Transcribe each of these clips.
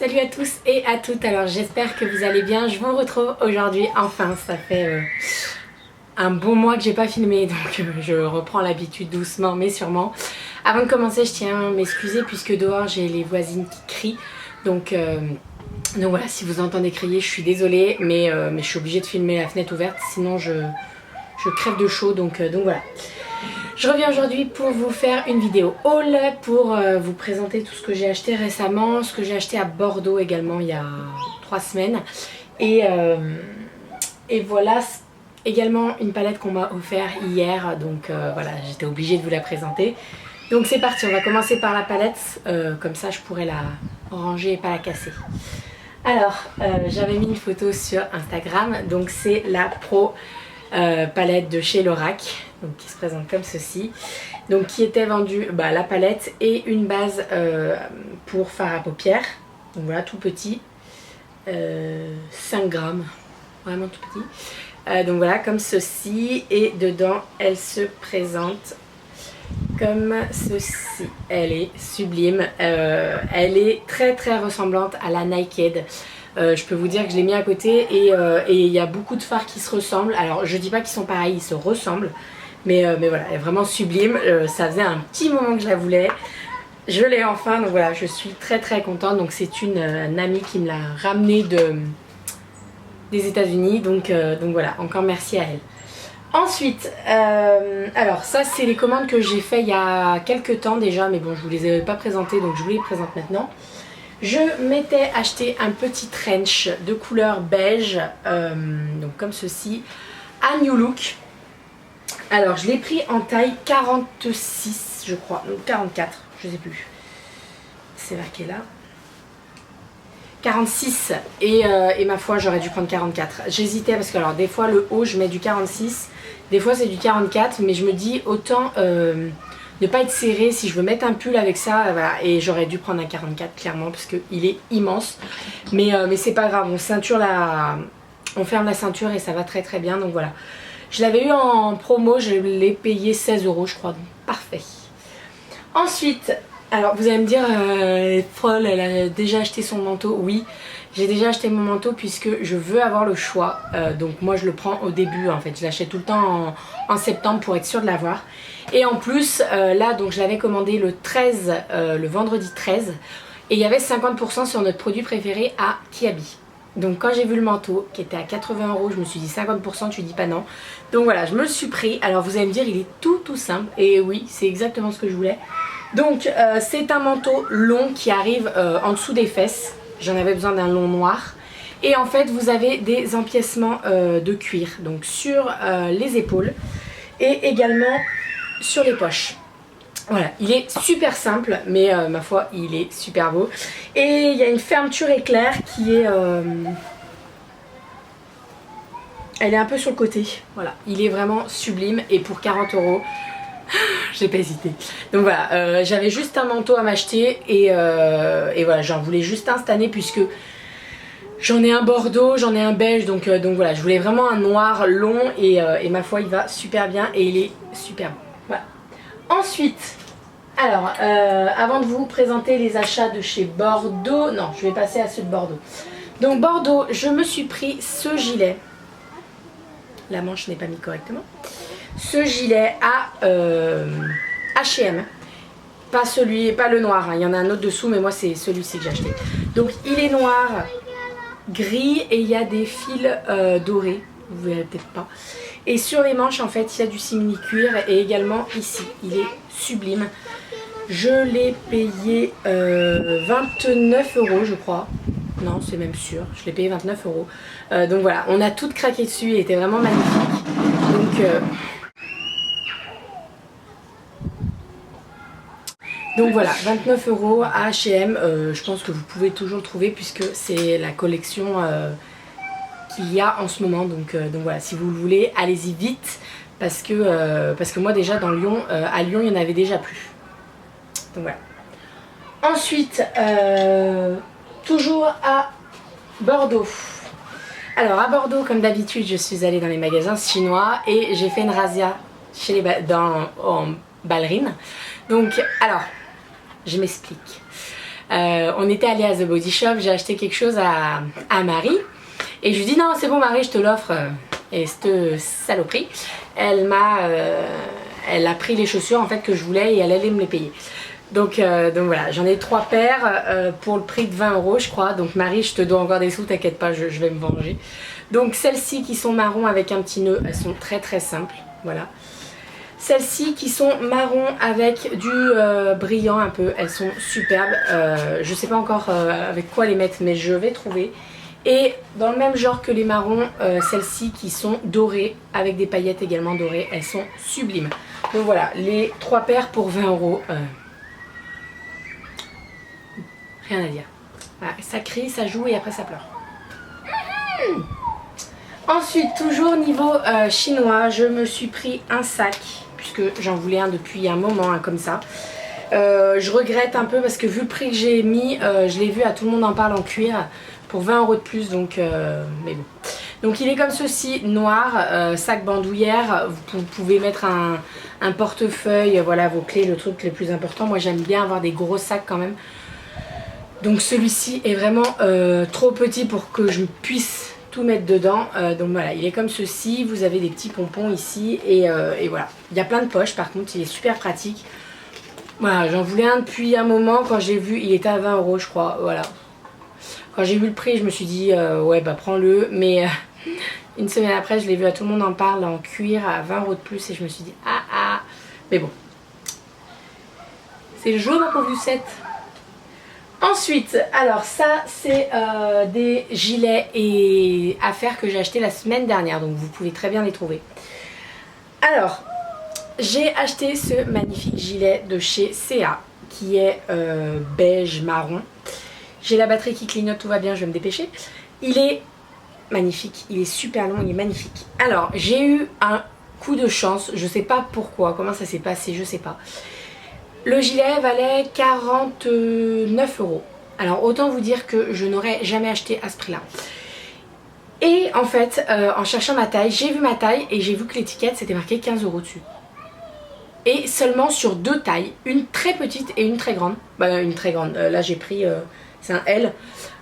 Salut à tous et à toutes, alors j'espère que vous allez bien. Je vous retrouve aujourd'hui, enfin ça fait un bon mois que j'ai pas filmé, donc je reprends l'habitude doucement mais sûrement. Avant de commencer, je tiens à m'excuser puisque dehors j'ai les voisines qui crient, donc voilà, si vous entendez crier je suis désolée, mais je suis obligée de filmer la fenêtre ouverte, sinon je crève de chaud, donc voilà. Je reviens aujourd'hui pour vous faire une vidéo haul, pour vous présenter tout ce que j'ai acheté récemment, ce que j'ai acheté à Bordeaux également il y a 3 semaines. Et voilà, également une palette qu'on m'a offert hier, donc voilà, j'étais obligée de vous la présenter. Donc c'est parti, on va commencer par la palette, comme ça je pourrais la ranger et pas la casser. Alors, j'avais mis une photo sur Instagram, donc c'est la Pro palette de chez Lorac, donc qui se présente comme ceci, donc qui était vendue la palette et une base pour fard à paupières, donc voilà, tout petit, 5 grammes, vraiment tout petit, donc voilà, comme ceci, et dedans elle se présente comme ceci. Elle est sublime, elle est très ressemblante à la Naked. Je peux vous dire que je l'ai mis à côté et il y a beaucoup de fards qui se ressemblent. Alors je dis pas qu'ils sont pareils, ils se ressemblent, mais voilà, elle est vraiment sublime. Ça faisait un petit moment que je la voulais, je l'ai enfin, donc voilà, je suis très contente. Donc c'est une amie qui me l'a ramenée des États-Unis, donc voilà, encore merci à elle. Ensuite, alors ça c'est les commandes que j'ai fait il y a quelques temps déjà, mais bon, je vous les avais pas présentées, donc je vous les présente maintenant. Je m'étais acheté un petit trench de couleur beige, donc comme ceci, à New Look. Alors je l'ai pris en taille 46 je crois, donc 44, je sais plus, c'est marqué là. 46 et ma foi j'aurais dû prendre 44. J'hésitais parce que alors des fois le haut je mets du 46, des fois c'est du 44, mais je me dis autant ne pas être serré si je veux mettre un pull avec ça, voilà. Et j'aurais dû prendre un 44 clairement parce qu'il est immense, mais c'est pas grave, on ferme la ceinture et ça va très bien, donc voilà. Je l'avais eu en promo, je l'ai payé 16 € je crois, donc parfait. Ensuite, alors vous allez me dire, Frol, elle a déjà acheté son manteau. Oui, j'ai déjà acheté mon manteau puisque je veux avoir le choix, donc moi je le prends au début en fait, je l'achète tout le temps en septembre pour être sûre de l'avoir. Et en plus là donc je l'avais commandé le 13, le vendredi 13, et il y avait 50% sur notre produit préféré à Kiabi. Donc quand j'ai vu le manteau qui était à 80 €, je me suis dit 50%, tu dis pas non. Donc voilà, je me le suis pris. Alors vous allez me dire, il est tout simple, et oui, c'est exactement ce que je voulais. Donc c'est un manteau long qui arrive en dessous des fesses. J'en avais besoin d'un long noir. Et en fait vous avez des empiècements de cuir, donc sur les épaules et également sur les poches. Voilà, il est super simple, mais ma foi il est super beau. Et il y a une fermeture éclair qui est elle est un peu sur le côté. Voilà, il est vraiment sublime, et pour 40 €, j'ai pas hésité. Donc voilà, j'avais juste un manteau à m'acheter et voilà, j'en voulais juste un cette année puisque j'en ai un bordeaux, j'en ai un beige, donc voilà, je voulais vraiment un noir long et ma foi il va super bien et il est super beau. Voilà. Ensuite, alors avant de vous présenter les achats de chez Bordeaux, non, je vais passer à ceux de Bordeaux. Donc Bordeaux, je me suis pris ce gilet. La manche n'est pas mise correctement. Ce gilet à H&M, pas le noir, hein. Il y en a un autre dessous, mais moi c'est celui-ci que j'ai acheté. Donc il est noir, gris, et il y a des fils dorés, vous verrez peut-être pas. Et sur les manches en fait il y a du simili cuir, et également ici, il est sublime. Je l'ai payé 29 € je crois. Non, c'est même sûr, je l'ai payé 29 €. Donc voilà, on a tout craqué dessus, il était vraiment magnifique. Donc voilà, 29 € à H&M, je pense que vous pouvez toujours le trouver puisque c'est la collection qu'il y a en ce moment. Donc voilà, si vous le voulez, allez-y vite parce que moi déjà dans Lyon, à Lyon il n'y en avait déjà plus. Donc voilà. Ensuite, toujours à Bordeaux. Alors à Bordeaux, comme d'habitude, je suis allée dans les magasins chinois et j'ai fait une razzia chez en ballerine. Donc alors, je m'explique. On était allé à The Body Shop, j'ai acheté quelque chose à Marie. Et je lui dis non c'est bon Marie je te l'offre. Et cette saloperie, elle a pris les chaussures en fait que je voulais et elle allait me les payer. Donc voilà, j'en ai 3 paires pour le prix de 20 € je crois. Donc Marie je te dois encore des sous, t'inquiète pas, je vais me venger. Donc celles-ci qui sont marron avec un petit nœud, elles sont très très simples, voilà. Celles-ci qui sont marron avec du brillant un peu, elles sont superbes. Je sais pas encore avec quoi les mettre mais je vais trouver. Et dans le même genre que les marrons, celles-ci qui sont dorées avec des paillettes également dorées, elles sont sublimes. Donc voilà, les 3 paires pour 20 €. Rien à dire. Voilà, ça crie, ça joue et après ça pleure. Ensuite, toujours niveau chinois, je me suis pris un sac, puisque j'en voulais un depuis un moment, comme ça. Je regrette un peu parce que vu le prix que j'ai mis, je l'ai vu à Tout le monde en parle en cuir pour 20 € de plus, donc mais bon. Donc il est comme ceci, noir, sac bandoulière, vous pouvez mettre un portefeuille, voilà vos clés, le truc le plus important. Moi j'aime bien avoir des gros sacs quand même. Donc celui-ci est vraiment trop petit pour que je puisse tout mettre dedans. Donc voilà, il est comme ceci, vous avez des petits pompons ici et voilà. Il y a plein de poches par contre, il est super pratique. Voilà, j'en voulais un depuis un moment, quand j'ai vu, il était à 20 € je crois, voilà. Quand j'ai vu le prix, je me suis dit ouais bah prends-le, mais une semaine après je l'ai vu à Tout le monde en parle en cuir à 20 € de plus et je me suis dit ah, mais bon. C'est le jeu ma pauvre Lucette. Ensuite, alors ça c'est des gilets et affaires que j'ai acheté la semaine dernière, donc vous pouvez très bien les trouver. Alors, j'ai acheté ce magnifique gilet de chez CA qui est beige marron. J'ai la batterie qui clignote, tout va bien, je vais me dépêcher. Il est magnifique, il est super long, il est magnifique. Alors, j'ai eu un coup de chance, je sais pas pourquoi, comment ça s'est passé, je sais pas. Le gilet valait 49 €. Alors autant vous dire que je n'aurais jamais acheté à ce prix là. Et en fait en cherchant ma taille, j'ai vu ma taille et j'ai vu que l'étiquette c'était marqué 15 € dessus. Et seulement sur 2 tailles, une très petite et une très grande. Bah une très grande, là j'ai pris, c'est un L.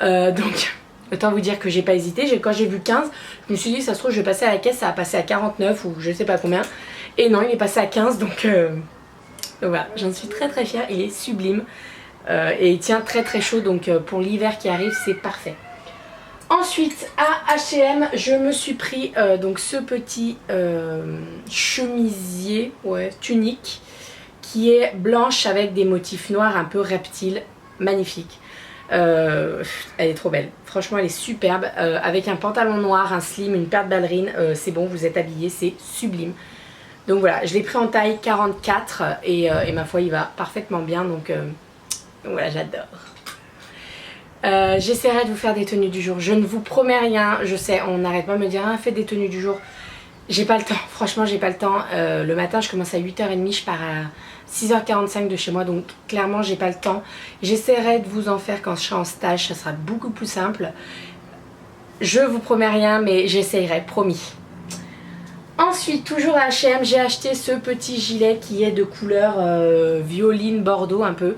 Donc autant vous dire que j'ai pas hésité. Quand j'ai vu 15, je me suis dit ça se trouve je vais passer à la caisse, ça va passer à 49 ou je sais pas combien. Et non il est passé à 15 donc voilà, j'en suis très très fière, il est sublime et il tient très très chaud donc pour l'hiver qui arrive c'est parfait. Ensuite à H&M je me suis pris donc ce petit chemisier, ouais, tunique qui est blanche avec des motifs noirs un peu reptiles, magnifique. Elle est trop belle, franchement elle est superbe, avec un pantalon noir, un slim, une paire de ballerines, c'est bon vous êtes habillés, c'est sublime. Donc voilà, je l'ai pris en taille 44 et ma foi il va parfaitement bien donc voilà j'adore. J'essaierai de vous faire des tenues du jour, je ne vous promets rien, je sais on n'arrête pas de me dire ah, fais des tenues du jour. J'ai pas le temps, franchement j'ai pas le temps. Le matin je commence à 8h30, je pars à 6h45 de chez moi donc clairement j'ai pas le temps. J'essaierai de vous en faire quand je serai en stage, ça sera beaucoup plus simple. Je vous promets rien mais j'essaierai, promis. Ensuite, toujours à H&M, j'ai acheté ce petit gilet qui est de couleur violine bordeaux un peu.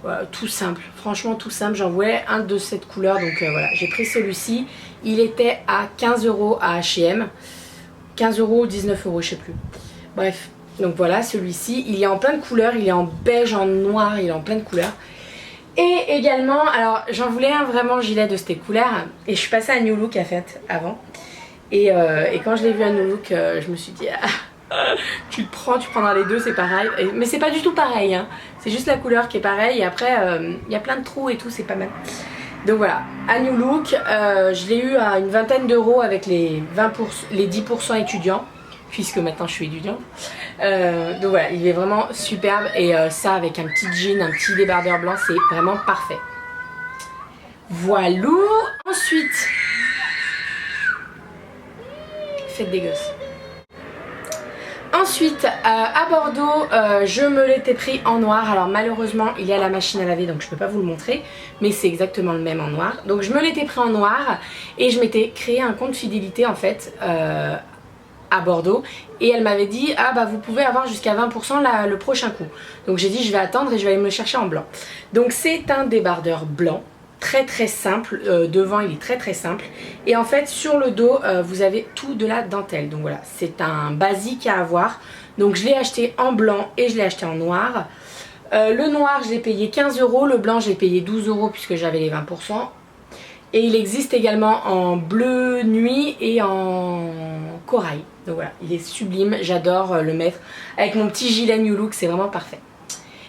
Voilà, tout simple, franchement tout simple. J'en voulais un de cette couleur donc voilà, j'ai pris celui-ci. Il était à 15 € à H&M. 15 € ou 19 € je sais plus. Bref, donc voilà celui-ci. Il est en plein de couleurs, il est en beige, en noir, il est en plein de couleurs. Et également, alors j'en voulais un vraiment gilet de cette couleur. Et je suis passée à New Look en fait avant. Et quand je l'ai vu à New Look, je me suis dit tu le prends, tu prendras les deux, c'est pareil. Mais c'est pas du tout pareil, hein. C'est juste la couleur qui est pareille. Et après, il y a plein de trous et tout, c'est pas mal. Donc voilà, à New Look, je l'ai eu à une vingtaine d'euros avec les 10% étudiants, puisque maintenant je suis étudiante. Donc voilà, il est vraiment superbe. Et ça, avec un petit jean, un petit débardeur blanc, c'est vraiment parfait. Voilà. Ensuite... Faites des gosses. Ensuite à Bordeaux je me l'étais pris en noir. Alors malheureusement il y a la machine à laver donc je peux pas vous le montrer, mais c'est exactement le même en noir. Donc je me l'étais pris en noir et je m'étais créé un compte fidélité en fait à à Bordeaux et elle m'avait dit ah bah vous pouvez avoir jusqu'à 20% le prochain coup. Donc j'ai dit je vais attendre et je vais aller me le chercher en blanc. Donc c'est un débardeur blanc. Très simple, devant il est très simple et en fait sur le dos vous avez tout de la dentelle, donc voilà c'est un basique à avoir. Donc je l'ai acheté en blanc et je l'ai acheté en noir. Le noir je l'ai payé 15 €, le blanc j'ai payé 12 € puisque j'avais les 20%. Et il existe également en bleu nuit et en corail. Donc voilà, il est sublime, j'adore le mettre avec mon petit gilet New Look, c'est vraiment parfait.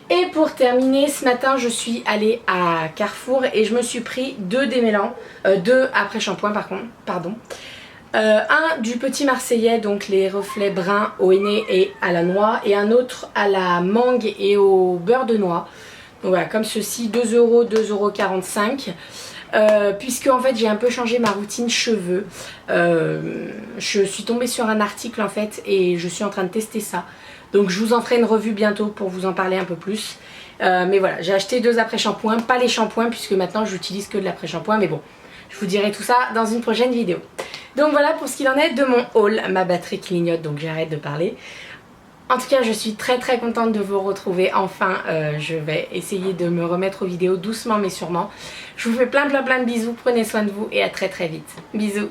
Et pour terminer, ce matin je suis allée à Carrefour et je me suis pris deux démêlants, deux après-shampoing pardon. Un du petit marseillais, donc les reflets bruns au henné et à la noix, et un autre à la mangue et au beurre de noix. Donc voilà, comme ceci, 2 €, 2,45 €. Puisque en fait j'ai un peu changé ma routine cheveux. Je suis tombée sur un article en fait et je suis en train de tester ça. Donc je vous en ferai une revue bientôt pour vous en parler un peu plus. Mais voilà, j'ai acheté deux après-shampoings, pas les shampoings puisque maintenant j'utilise que de l'après-shampoing. Mais bon, je vous dirai tout ça dans une prochaine vidéo. Donc voilà pour ce qu'il en est de mon haul. Ma batterie clignote donc j'arrête de parler. En tout cas je suis très contente de vous retrouver. Enfin je vais essayer de me remettre aux vidéos doucement mais sûrement. Je vous fais plein de bisous, prenez soin de vous et à très vite. Bisous.